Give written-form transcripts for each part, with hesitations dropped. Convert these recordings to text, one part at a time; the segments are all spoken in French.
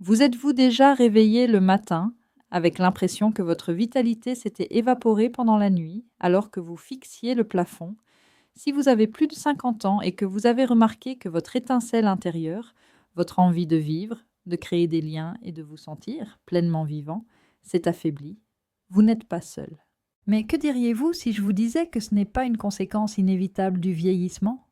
Vous êtes-vous déjà réveillé le matin avec l'impression que votre vitalité s'était évaporée pendant la nuit alors que vous fixiez le plafond? Si vous avez plus de 50 ans et que vous avez remarqué que votre étincelle intérieure, votre envie de vivre, de créer des liens et de vous sentir pleinement vivant, s'est affaiblie, vous n'êtes pas seul. Mais que diriez-vous si je vous disais que ce n'est pas une conséquence inévitable du vieillissement?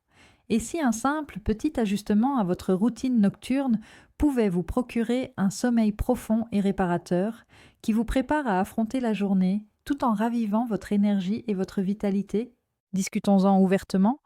Et si un simple petit ajustement à votre routine nocturne pouvait vous procurer un sommeil profond et réparateur qui vous prépare à affronter la journée tout en ravivant votre énergie et votre vitalité? Discutons-en ouvertement.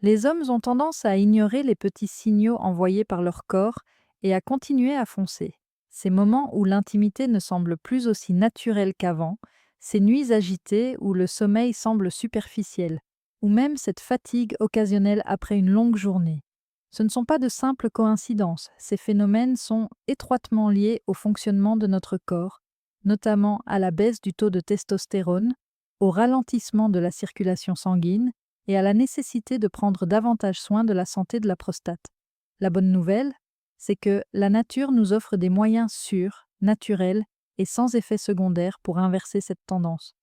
Les hommes ont tendance à ignorer les petits signaux envoyés par leur corps et à continuer à foncer. Ces moments où l'intimité ne semble plus aussi naturelle qu'avant, ces nuits agitées où le sommeil semble superficiel, ou même cette fatigue occasionnelle après une longue journée. Ce ne sont pas de simples coïncidences, ces phénomènes sont étroitement liés au fonctionnement de notre corps, notamment à la baisse du taux de testostérone, au ralentissement de la circulation sanguine et à la nécessité de prendre davantage soin de la santé de la prostate. La bonne nouvelle, c'est que la nature nous offre des moyens sûrs, naturels et sans effet secondaire pour inverser cette tendance.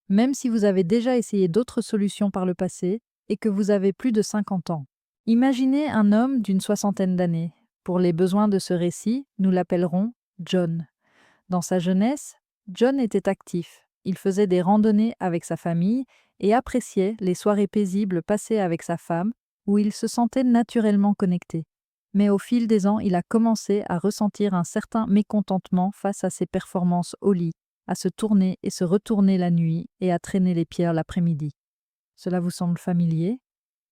Même si vous avez déjà essayé d'autres solutions par le passé et que vous avez plus de 50 ans. Imaginez un homme d'une soixantaine d'années. Pour les besoins de ce récit, nous l'appellerons John. Dans sa jeunesse, John était actif. Il faisait des randonnées avec sa famille et appréciait les soirées paisibles passées avec sa femme, où il se sentait naturellement connecté. Mais au fil des ans, il a commencé à ressentir un certain mécontentement face à ses performances au lit, à se tourner et se retourner la nuit et à traîner les pierres l'après-midi. Cela vous semble familier?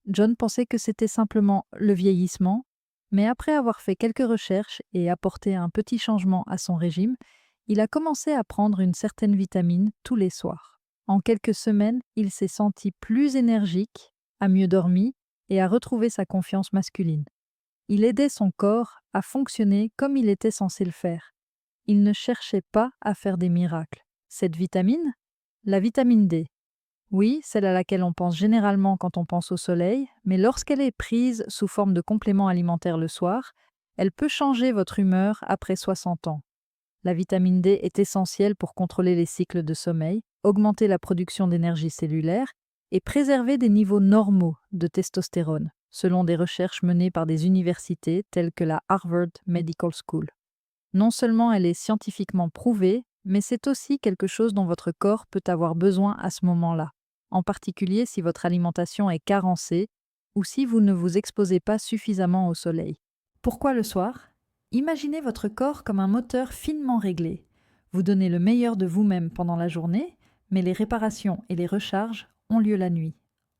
John pensait que c'était simplement le vieillissement, mais après avoir fait quelques recherches et apporté un petit changement à son régime, il a commencé à prendre une certaine vitamine tous les soirs. En quelques semaines, il s'est senti plus énergique, a mieux dormi et a retrouvé sa confiance masculine. Il aidait son corps à fonctionner comme il était censé le faire. Il ne cherchait pas à faire des miracles. Cette vitamine? La vitamine D. Oui, celle à laquelle on pense généralement quand on pense au soleil, mais lorsqu'elle est prise sous forme de complément alimentaire le soir, elle peut changer votre humeur après 60 ans. La vitamine D est essentielle pour contrôler les cycles de sommeil, augmenter la production d'énergie cellulaire et préserver des niveaux normaux de testostérone, selon des recherches menées par des universités telles que la Harvard Medical School. Non seulement elle est scientifiquement prouvée, mais c'est aussi quelque chose dont votre corps peut avoir besoin à ce moment-là, en particulier si votre alimentation est carencée ou si vous ne vous exposez pas suffisamment au soleil. Pourquoi le soir? Imaginez votre corps comme un moteur finement réglé. Vous donnez le meilleur de vous-même pendant la journée, mais les réparations et les recharges ont lieu la nuit.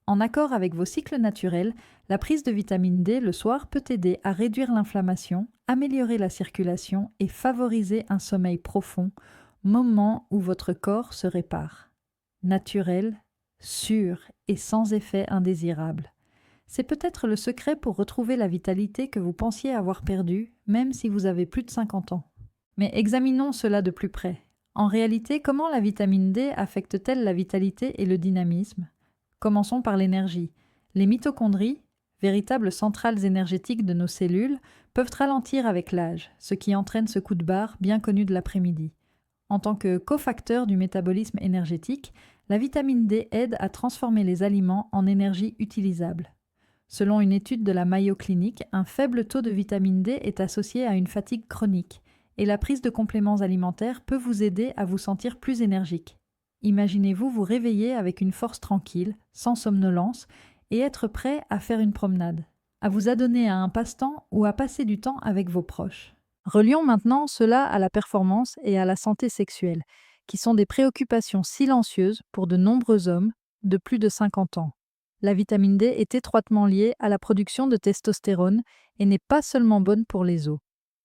En accord avec vos cycles naturels, la prise de vitamine D le soir peut aider à réduire l'inflammation, améliorer la circulation et favoriser un sommeil profond, moment où votre corps se répare. Naturel, sûr et sans effet indésirable. C'est peut-être le secret pour retrouver la vitalité que vous pensiez avoir perdue, même si vous avez plus de 50 ans. Mais examinons cela de plus près. En réalité, comment la vitamine D affecte-t-elle la vitalité et le dynamisme? Commençons par l'énergie. Les mitochondries, véritables centrales énergétiques de nos cellules, peuvent ralentir avec l'âge, ce qui entraîne ce coup de barre bien connu de l'après-midi. En tant que cofacteur du métabolisme énergétique, la vitamine D aide à transformer les aliments en énergie utilisable. Selon une étude de la Mayo Clinic, un faible taux de vitamine D est associé à une fatigue chronique, et la prise de compléments alimentaires peut vous aider à vous sentir plus énergique. Imaginez-vous vous réveiller avec une force tranquille, sans somnolence, et être prêt à faire une promenade, à vous adonner à un passe-temps ou à passer du temps avec vos proches. Relions maintenant cela à la performance et à la santé sexuelle, qui sont des préoccupations silencieuses pour de nombreux hommes de plus de 50 ans. La vitamine D est étroitement liée à la production de testostérone et n'est pas seulement bonne pour les os.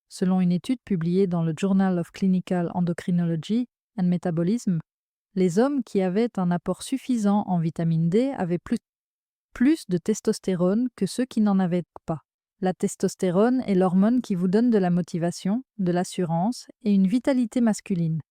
Selon une étude publiée dans le Journal of Clinical Endocrinology and Metabolism, les hommes qui avaient un apport suffisant en vitamine D avaient plus de testostérone que ceux qui n'en avaient pas. La testostérone est l'hormone qui vous donne de la motivation, de l'assurance et une vitalité masculine.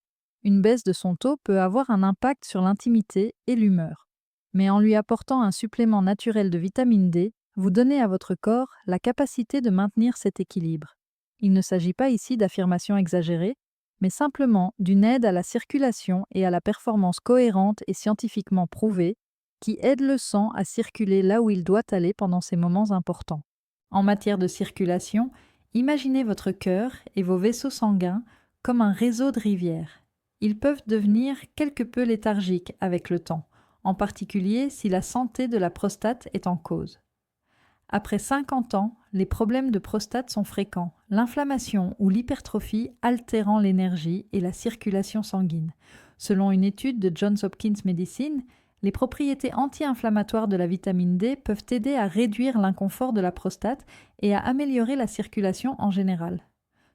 Une baisse de son taux peut avoir un impact sur l'intimité et l'humeur. Mais en lui apportant un supplément naturel de vitamine D, vous donnez à votre corps la capacité de maintenir cet équilibre. Il ne s'agit pas ici d'affirmations exagérées, mais simplement d'une aide à la circulation et à la performance cohérente et scientifiquement prouvée qui aide le sang à circuler là où il doit aller pendant ces moments importants. En matière de circulation, imaginez votre cœur et vos vaisseaux sanguins comme un réseau de rivières. Ils peuvent devenir quelque peu léthargiques avec le temps, en particulier si la santé de la prostate est en cause. Après 50 ans, les problèmes de prostate sont fréquents, l'inflammation ou l'hypertrophie altérant l'énergie et la circulation sanguine. Selon une étude de Johns Hopkins Medicine, les propriétés anti-inflammatoires de la vitamine D peuvent aider à réduire l'inconfort de la prostate et à améliorer la circulation en général.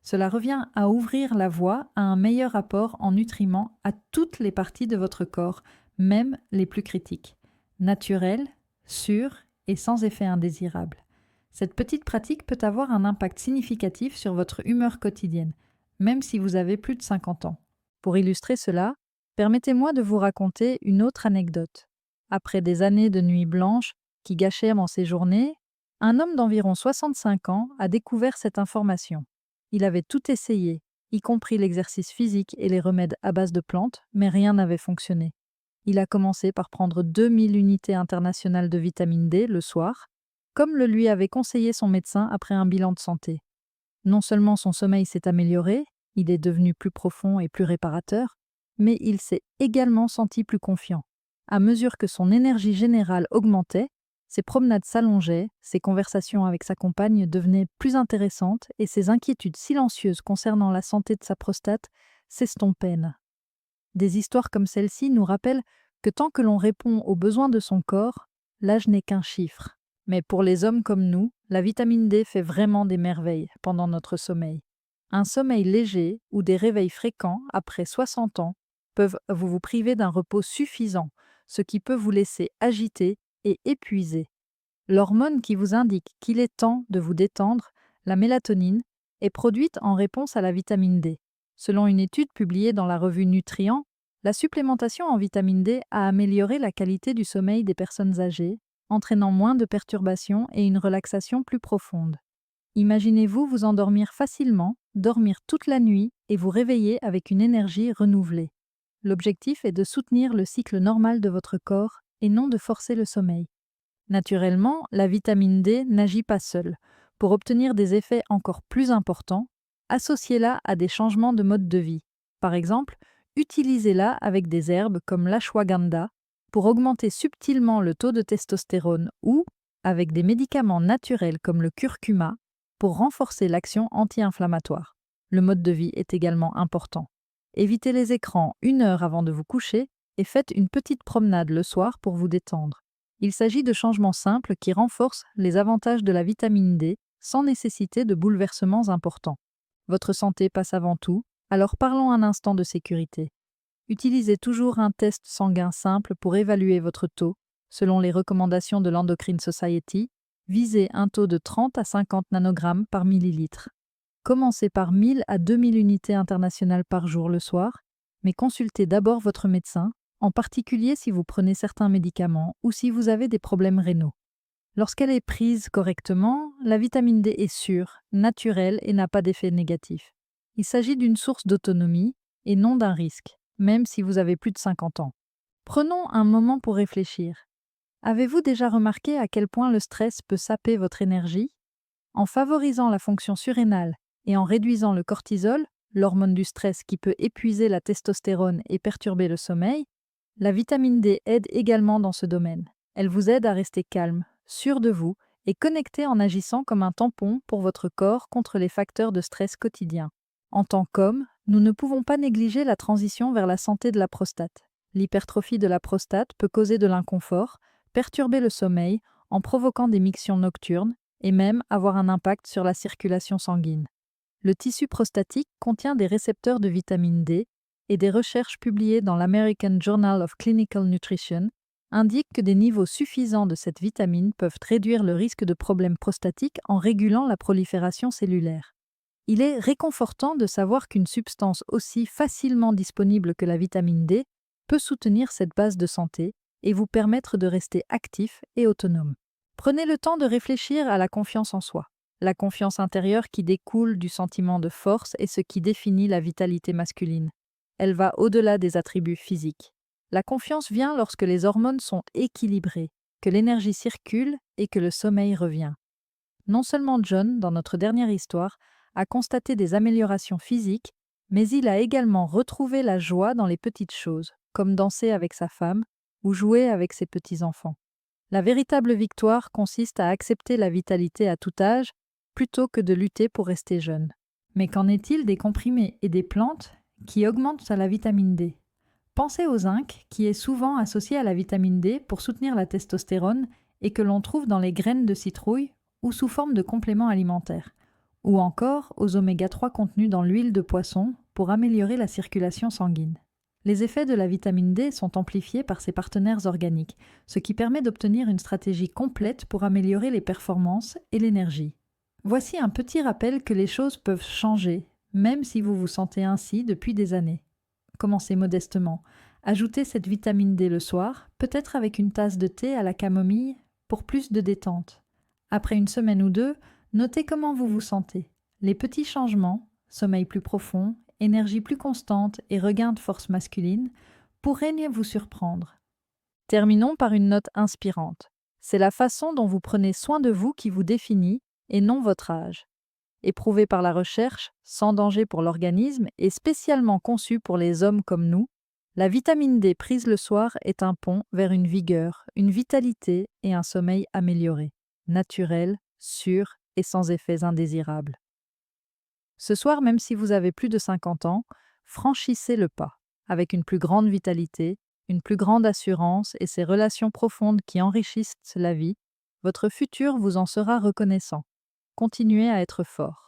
Cela revient à ouvrir la voie à un meilleur apport en nutriments à toutes les parties de votre corps, même les plus critiques. Naturel, sûr et sans effet indésirable. Cette petite pratique peut avoir un impact significatif sur votre humeur quotidienne, même si vous avez plus de 50 ans. Pour illustrer cela, permettez-moi de vous raconter une autre anecdote. Après des années de nuits blanches qui gâchèrent ses journées, un homme d'environ 65 ans a découvert cette information. Il avait tout essayé, y compris l'exercice physique et les remèdes à base de plantes, mais rien n'avait fonctionné. Il a commencé par prendre 2000 unités internationales de vitamine D le soir, comme le lui avait conseillé son médecin après un bilan de santé. Non seulement son sommeil s'est amélioré, il est devenu plus profond et plus réparateur, mais il s'est également senti plus confiant. À mesure que son énergie générale augmentait, ses promenades s'allongeaient, ses conversations avec sa compagne devenaient plus intéressantes et ses inquiétudes silencieuses concernant la santé de sa prostate s'estompaient. Des histoires comme celle-ci nous rappellent que tant que l'on répond aux besoins de son corps, l'âge n'est qu'un chiffre. Mais pour les hommes comme nous, la vitamine D fait vraiment des merveilles pendant notre sommeil. Un sommeil léger ou des réveils fréquents après 60 ans peuvent vous priver d'un repos suffisant, ce qui peut vous laisser agité et épuisé. L'hormone qui vous indique qu'il est temps de vous détendre, la mélatonine, est produite en réponse à la vitamine D. Selon une étude publiée dans la revue Nutrient, la supplémentation en vitamine D a amélioré la qualité du sommeil des personnes âgées, entraînant moins de perturbations et une relaxation plus profonde. Imaginez-vous vous endormir facilement, dormir toute la nuit et vous réveiller avec une énergie renouvelée. L'objectif est de soutenir le cycle normal de votre corps et non de forcer le sommeil. Naturellement, la vitamine D n'agit pas seule. Pour obtenir des effets encore plus importants, associez-la à des changements de mode de vie. Par exemple, utilisez-la avec des herbes comme l'ashwagandha pour augmenter subtilement le taux de testostérone ou avec des médicaments naturels comme le curcuma pour renforcer l'action anti-inflammatoire. Le mode de vie est également important. Évitez les écrans 1 heure avant de vous coucher et faites une petite promenade le soir pour vous détendre. Il s'agit de changements simples qui renforcent les avantages de la vitamine D sans nécessiter de bouleversements importants. Votre santé passe avant tout, alors parlons un instant de sécurité. Utilisez toujours un test sanguin simple pour évaluer votre taux. Selon les recommandations de l'Endocrine Society, visez un taux de 30 à 50 nanogrammes par millilitre. Commencez par 1000 à 2000 unités internationales par jour le soir, mais consultez d'abord votre médecin, en particulier si vous prenez certains médicaments ou si vous avez des problèmes rénaux. Lorsqu'elle est prise correctement, la vitamine D est sûre, naturelle et n'a pas d'effet négatif. Il s'agit d'une source d'autonomie et non d'un risque, même si vous avez plus de 50 ans. Prenons un moment pour réfléchir. Avez-vous déjà remarqué à quel point le stress peut saper votre énergie? En favorisant la fonction surrénale et en réduisant le cortisol, l'hormone du stress qui peut épuiser la testostérone et perturber le sommeil, la vitamine D aide également dans ce domaine. Elle vous aide à rester calme, sûr de vous et connecté en agissant comme un tampon pour votre corps contre les facteurs de stress quotidiens. En tant qu'hommes, nous ne pouvons pas négliger la transition vers la santé de la prostate. L'hypertrophie de la prostate peut causer de l'inconfort, perturber le sommeil en provoquant des mictions nocturnes et même avoir un impact sur la circulation sanguine. Le tissu prostatique contient des récepteurs de vitamine D et des recherches publiées dans l'American Journal of Clinical Nutrition indiquent que des niveaux suffisants de cette vitamine peuvent réduire le risque de problèmes prostatiques en régulant la prolifération cellulaire. Il est réconfortant de savoir qu'une substance aussi facilement disponible que la vitamine D peut soutenir cette base de santé et vous permettre de rester actif et autonome. Prenez le temps de réfléchir à la confiance en soi. La confiance intérieure qui découle du sentiment de force est ce qui définit la vitalité masculine. Elle va au-delà des attributs physiques. La confiance vient lorsque les hormones sont équilibrées, que l'énergie circule et que le sommeil revient. Non seulement John, dans notre dernière histoire, a constaté des améliorations physiques, mais il a également retrouvé la joie dans les petites choses, comme danser avec sa femme ou jouer avec ses petits-enfants. La véritable victoire consiste à accepter la vitalité à tout âge plutôt que de lutter pour rester jeune. Mais qu'en est-il des comprimés et des plantes qui augmentent la vitamine D? Pensez au zinc, qui est souvent associé à la vitamine D pour soutenir la testostérone et que l'on trouve dans les graines de citrouille ou sous forme de compléments alimentaires, ou encore aux oméga-3 contenus dans l'huile de poisson pour améliorer la circulation sanguine. Les effets de la vitamine D sont amplifiés par ses partenaires organiques, ce qui permet d'obtenir une stratégie complète pour améliorer les performances et l'énergie. Voici un petit rappel que les choses peuvent changer, même si vous vous sentez ainsi depuis des années. Commencez modestement. Ajoutez cette vitamine D le soir, peut-être avec une tasse de thé à la camomille, pour plus de détente. Après une semaine ou deux, notez comment vous vous sentez. Les petits changements, sommeil plus profond, énergie plus constante et regain de force masculine, pourraient vous surprendre. Terminons par une note inspirante. C'est la façon dont vous prenez soin de vous qui vous définit et non votre âge. Éprouvée par la recherche, sans danger pour l'organisme et spécialement conçue pour les hommes comme nous, la vitamine D prise le soir est un pont vers une vigueur, une vitalité et un sommeil amélioré, naturel, sûr et sans effets indésirables. Ce soir, même si vous avez plus de 50 ans, franchissez le pas, avec une plus grande vitalité, une plus grande assurance et ces relations profondes qui enrichissent la vie, votre futur vous en sera reconnaissant. Continuez à être fort.